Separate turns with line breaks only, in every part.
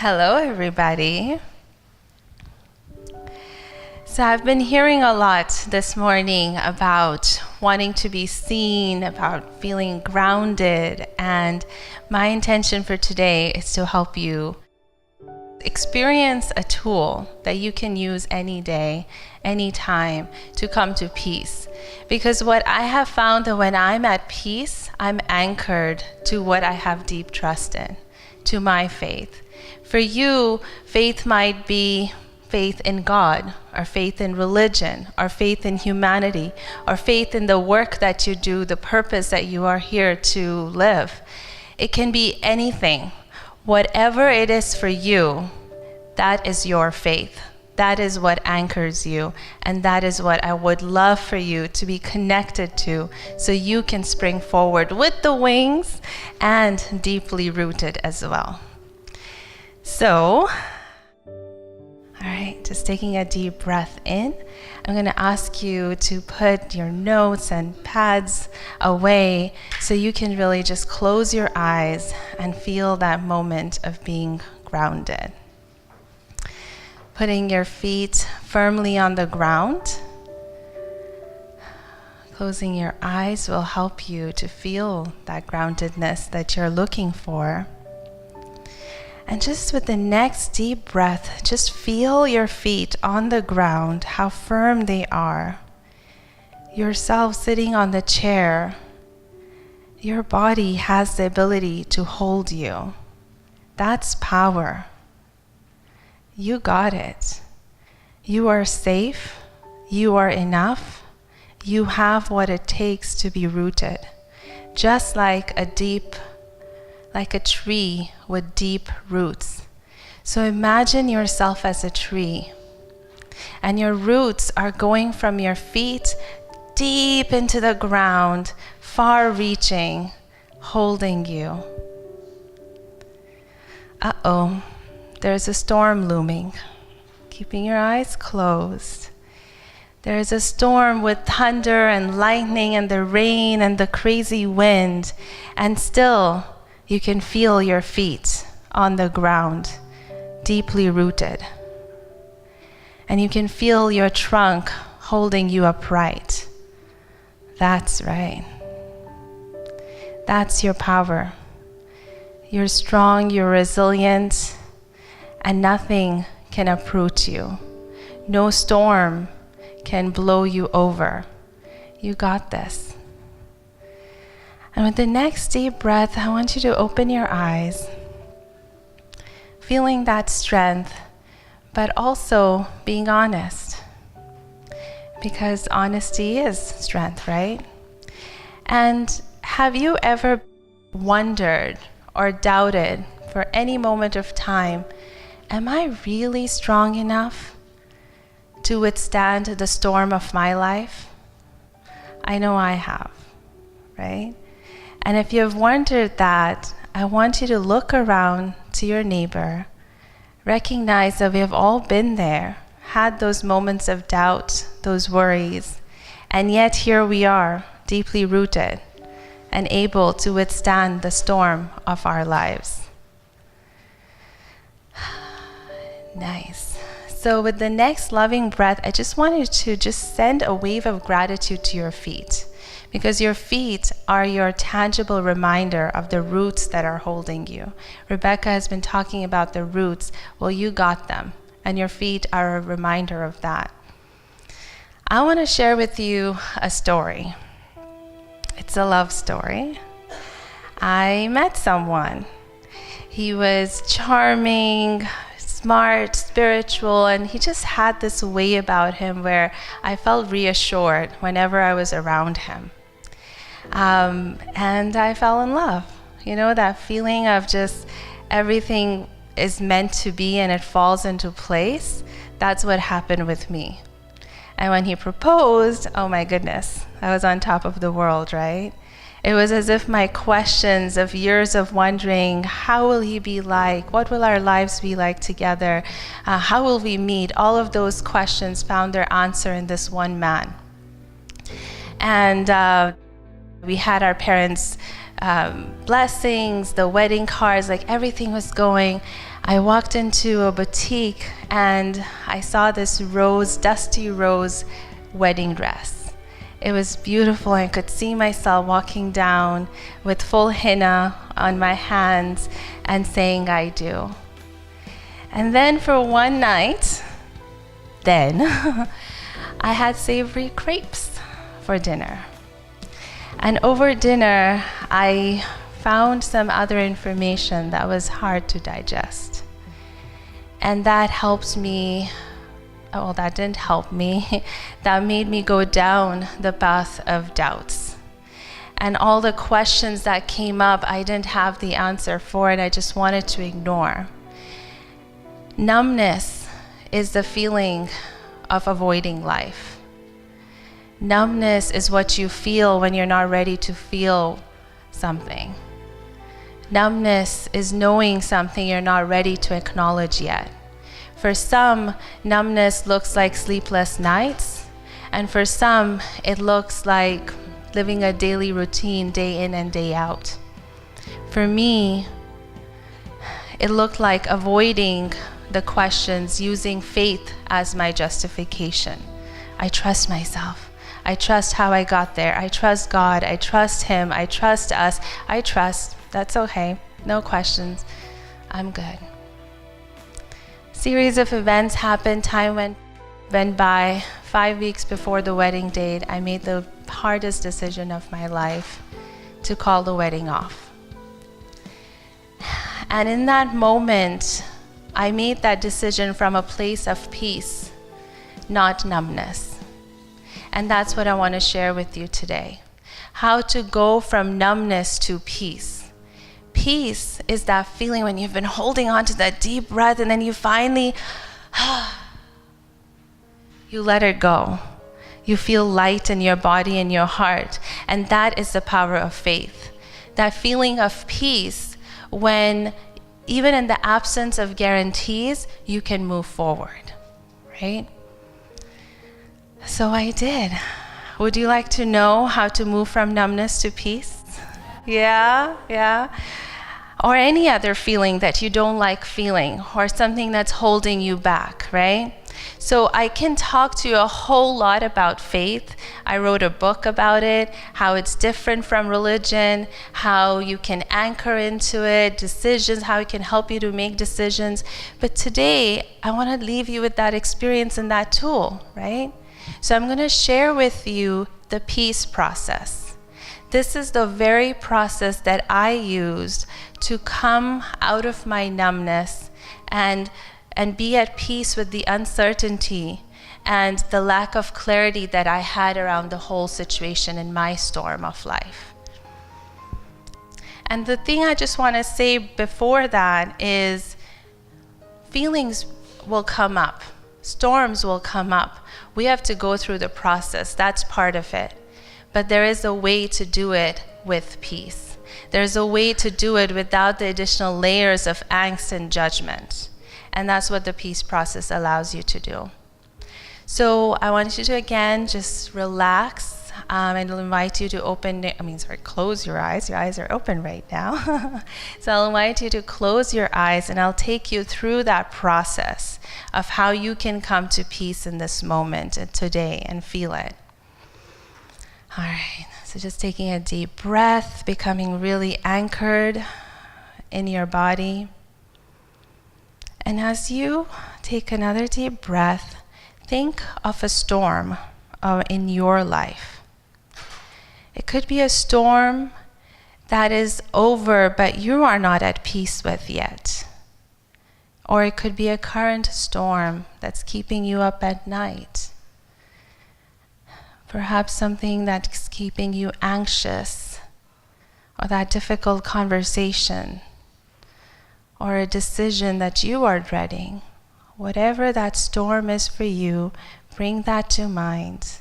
Hello, everybody. So I've been hearing a lot this morning about wanting to be seen, about feeling grounded, and my intention for today is to help you experience a tool that you can use any day, any time to come to peace. Because what I have found that when I'm at peace, I'm anchored to what I have deep trust in, to my faith. For you, faith might be faith in God, or faith in religion, or faith in humanity, or faith in the work that you do, the purpose that you are here to live. It can be anything. Whatever it is for you, that is your faith. That is what anchors you, and that is what I would love for you to be connected to, so you can spring forward with the wings and deeply rooted as well. So, all right, just taking a deep breath in. I'm going to ask you to put your notes and pads away so you can really just close your eyes and feel that moment of being grounded. Putting your feet firmly on the ground. Closing your eyes will help you to feel that groundedness that you're looking for. And just with the next deep breath, just feel your feet on the ground, how firm they are. Yourself sitting on the chair, your body has the ability to hold you. That's power. You got it. You are safe. You are enough. You have what it takes to be rooted. Just like a tree with deep roots. So imagine yourself as a tree, and your roots are going from your feet deep into the ground, far-reaching, holding you. Uh-oh, there's a storm looming. Keeping your eyes closed. There is a storm with thunder and lightning and the rain and the crazy wind, and still you can feel your feet on the ground, deeply rooted. And you can feel your trunk holding you upright. That's right. That's your power. You're strong, you're resilient, and nothing can uproot you. No storm can blow you over. You got this. And with the next deep breath, I want you to open your eyes, feeling that strength, but also being honest. Because honesty is strength, right? And have you ever wondered or doubted for any moment of time, am I really strong enough to withstand the storm of my life? I know I have, right? And if you have wondered that, I want you to look around to your neighbor, recognize that we have all been there, had those moments of doubt, those worries, and yet here we are, deeply rooted and able to withstand the storm of our lives. Nice. So with the next loving breath, I just wanted to just send a wave of gratitude to your feet, because your feet are your tangible reminder of the roots that are holding you. Rebecca has been talking about the roots. Well, you got them, and your feet are a reminder of that. I want to share with you a story. It's a love story. I met someone. He was charming, smart, spiritual, and he just had this way about him where I felt reassured whenever I was around him. And I fell in love. You know, that feeling of just everything is meant to be and it falls into place. That's what happened with me. And when he proposed, oh my goodness, I was on top of the world, right? It was as if my questions of years of wondering, how will he be like? What will our lives be like together? How will we meet? All of those questions found their answer in this one man. And we had our parents' blessings, the wedding cards, like everything was going. I walked into a boutique and I saw this dusty rose wedding dress. It was beautiful. I could see myself walking down with full henna on my hands and saying, I do. And then for one night, I had savory crepes for dinner. And over dinner, I found some other information that was hard to digest. And that helped me. Well, that didn't help me. That made me go down the path of doubts. And all the questions that came up, I didn't have the answer for it. I just wanted to ignore. Numbness is the feeling of avoiding life. Numbness is what you feel when you're not ready to feel something. Numbness is knowing something you're not ready to acknowledge yet. For some, numbness looks like sleepless nights, and for some, it looks like living a daily routine day in and day out. For me, it looked like avoiding the questions, using faith as my justification. I trust myself. I trust how I got there. I trust God. I trust Him. I trust us. I trust. That's okay. No questions. I'm good. Series of events happened. Time went by. 5 weeks before the wedding date, I made the hardest decision of my life to call the wedding off. And in that moment, I made that decision from a place of peace, not numbness. And that's what I want to share with you today. How to go from numbness to peace. Peace is that feeling when you've been holding on to that deep breath and then you finally, you let it go. You feel light in your body and your heart. And that is the power of faith. That feeling of peace when even in the absence of guarantees, you can move forward, right? So I did. Would you like to know how to move from numbness to peace? Yeah. Or any other feeling that you don't like feeling, or something that's holding you back, right? So I can talk to you a whole lot about faith. I wrote a book about it, how it's different from religion, how you can anchor into it, decisions, how it can help you to make decisions. But today, I want to leave you with that experience and that tool, right? So I'm going to share with you the peace process. This is the very process that I used to come out of my numbness and be at peace with the uncertainty and the lack of clarity that I had around the whole situation in my storm of life. And the thing I just want to say before that is feelings will come up. Storms will come up. We have to go through the process. That's part of it. But there is a way to do it with peace. There's a way to do it without the additional layers of angst and judgment. And that's what the peace process allows you to do. So I want you to, again, just relax. And I'll invite you to close your eyes. Your eyes are open right now. So I'll invite you to close your eyes and I'll take you through that process of how you can come to peace in this moment and today and feel it. All right, so just taking a deep breath, becoming really anchored in your body. And as you take another deep breath, think of a storm in your life. It could be a storm that is over, but you are not at peace with yet. Or it could be a current storm that's keeping you up at night. Perhaps something that's keeping you anxious, or that difficult conversation, or a decision that you are dreading. Whatever that storm is for you, bring that to mind.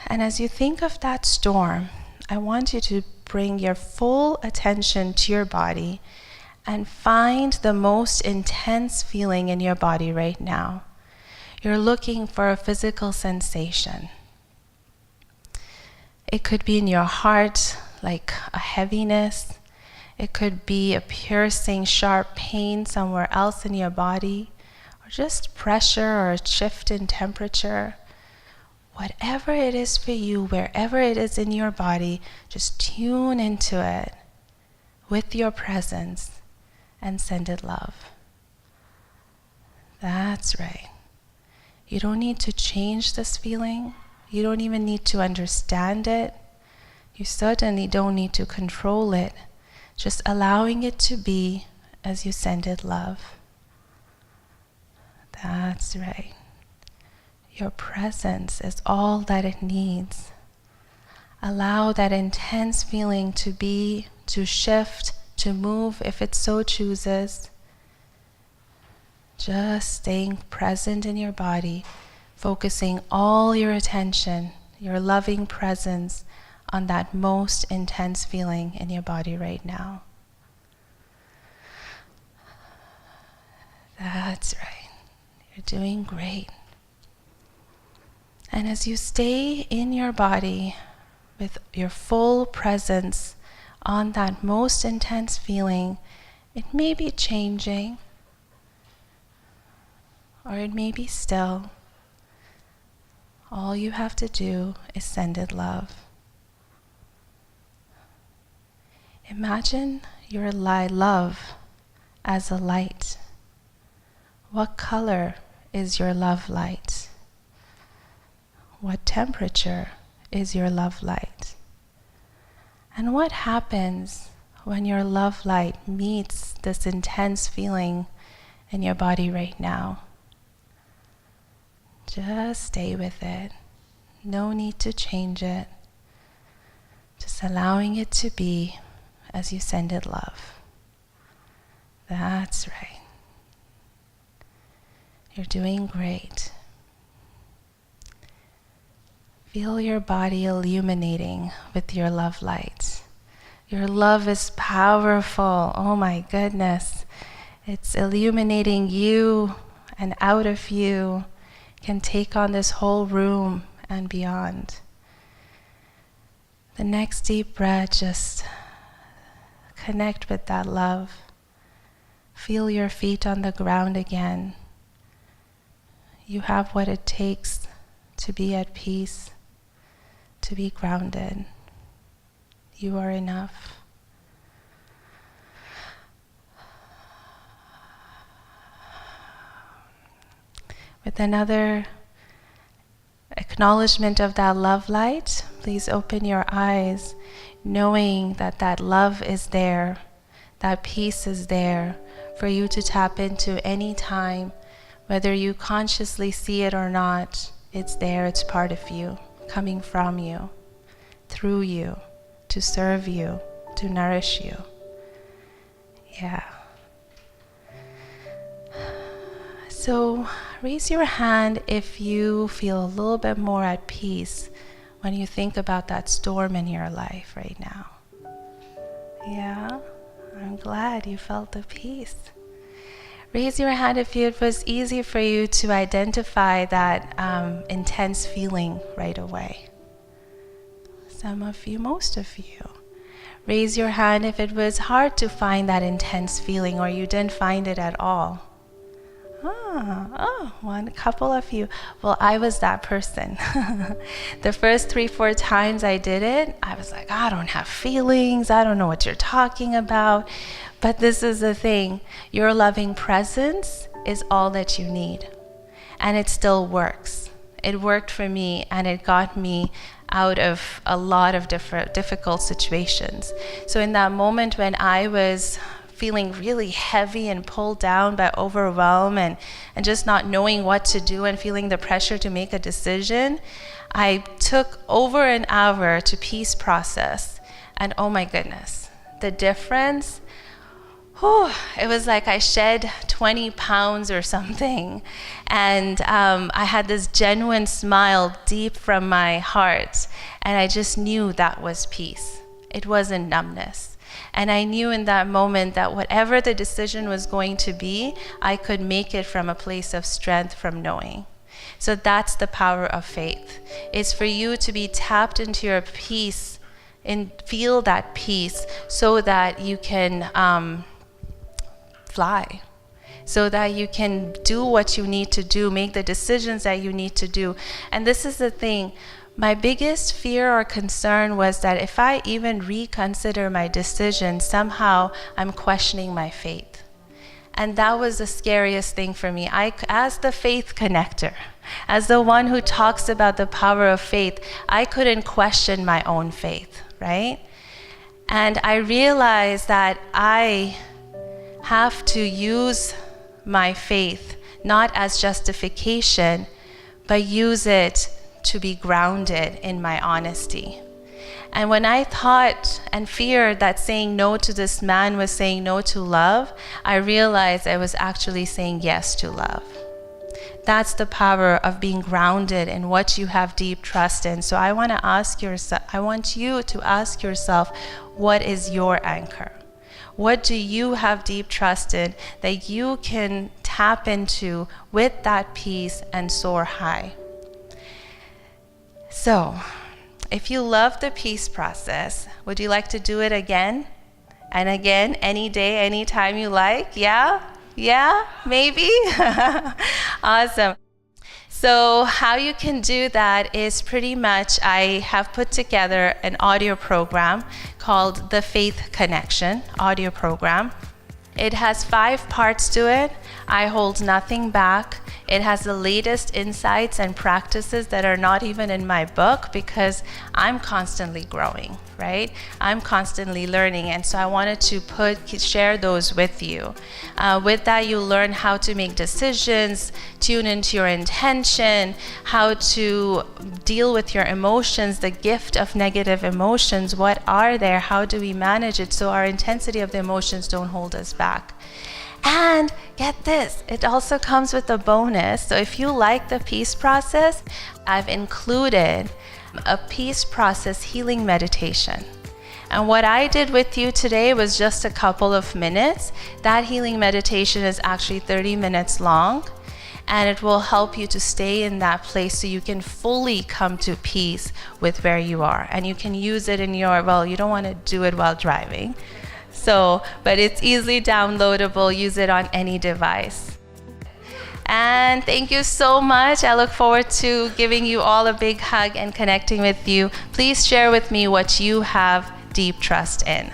And as you think of that storm, I want you to bring your full attention to your body and find the most intense feeling in your body right now. You're looking for a physical sensation. It could be in your heart, like a heaviness. It could be a piercing, sharp pain somewhere else in your body, or just pressure or a shift in temperature. Whatever it is for you, wherever it is in your body, just tune into it with your presence and send it love. That's right. You don't need to change this feeling. You don't even need to understand it. You certainly don't need to control it. Just allowing it to be as you send it love. That's right. Your presence is all that it needs. Allow that intense feeling to be, to shift, to move if it so chooses. Just staying present in your body, focusing all your attention, your loving presence on that most intense feeling in your body right now. That's right. You're doing great. And as you stay in your body with your full presence on that most intense feeling, it may be changing, or it may be still. All you have to do is send it love. Imagine your love as a light. What color is your love light? What temperature is your love light? And what happens when your love light meets this intense feeling in your body right now? Just stay with it. No need to change it. Just allowing it to be as you send it love. That's right. You're doing great. Feel your body illuminating with your love light. Your love is powerful. Oh my goodness. It's illuminating you, and out of you can take on this whole room and beyond. The next deep breath, just connect with that love. Feel your feet on the ground again. You have what it takes to be at peace, to be grounded. You are enough. With another acknowledgement of that love light, please open your eyes, knowing that that love is there, that peace is there for you to tap into any time, whether you consciously see it or not. It's there, it's part of you, coming from you, through you, to serve you, to nourish you. Yeah. So raise your hand if you feel a little bit more at peace when you think about that storm in your life right now. Yeah, I'm glad you felt the peace. Raise your hand if it was easy for you to identify that intense feeling right away. Some of you, most of you. Raise your hand if it was hard to find that intense feeling or you didn't find it at all. One couple of you. Well, I was that person. The first 3-4 times I did it, I was like, I don't have feelings. I don't know what you're talking about. But this is the thing. Your loving presence is all that you need. And it still works. It worked for me, and it got me out of a lot of different difficult situations. So in that moment when I was feeling really heavy and pulled down by overwhelm and just not knowing what to do and feeling the pressure to make a decision, I took over an hour to peace process. And oh my goodness, the difference, it was like I shed 20 pounds or something. And I had this genuine smile deep from my heart. And I just knew that was peace. It wasn't numbness. And I knew in that moment that whatever the decision was going to be, I could make it from a place of strength from knowing. So that's the power of faith. It's for you to be tapped into your peace and feel that peace so that you can fly, so that you can do what you need to do, make the decisions that you need to do. And this is the thing. My biggest fear or concern was that if I even reconsider my decision, somehow I'm questioning my faith. And that was the scariest thing for me. As the faith connector, as the one who talks about the power of faith, I couldn't question my own faith, right? And I realized that I have to use my faith not as justification, but use it to be grounded in my honesty. And when I thought and feared that saying no to this man was saying no to love, I realized I was actually saying yes to love. That's the power of being grounded in what you have deep trust in. So I want you to ask yourself, what is your anchor? What do you have deep trust in that you can tap into with that peace and soar high? So, if you love the peace process, would you like to do it again and again, any day, anytime you like? Yeah? Yeah? Maybe? Awesome. So how you can do that is pretty much, I have put together an audio program called the Faith Connection audio program. It has 5 parts to it. I hold nothing back. It has the latest insights and practices that are not even in my book because I'm constantly growing, right? I'm constantly learning, and so I wanted to share those with you. With that, you learn how to make decisions, tune into your intention, how to deal with your emotions, the gift of negative emotions. What are there? How do we manage it so our intensity of the emotions don't hold us back? And get this, it also comes with a bonus. So if you like the peace process, I've included a peace process healing meditation. And what I did with you today was just a couple of minutes. That healing meditation is actually 30 minutes long, and it will help you to stay in that place so you can fully come to peace with where you are. And you can use it in you don't want to do it while driving. But it's easily downloadable. Use it on any device. And thank you so much. I look forward to giving you all a big hug and connecting with you. Please share with me what you have deep trust in.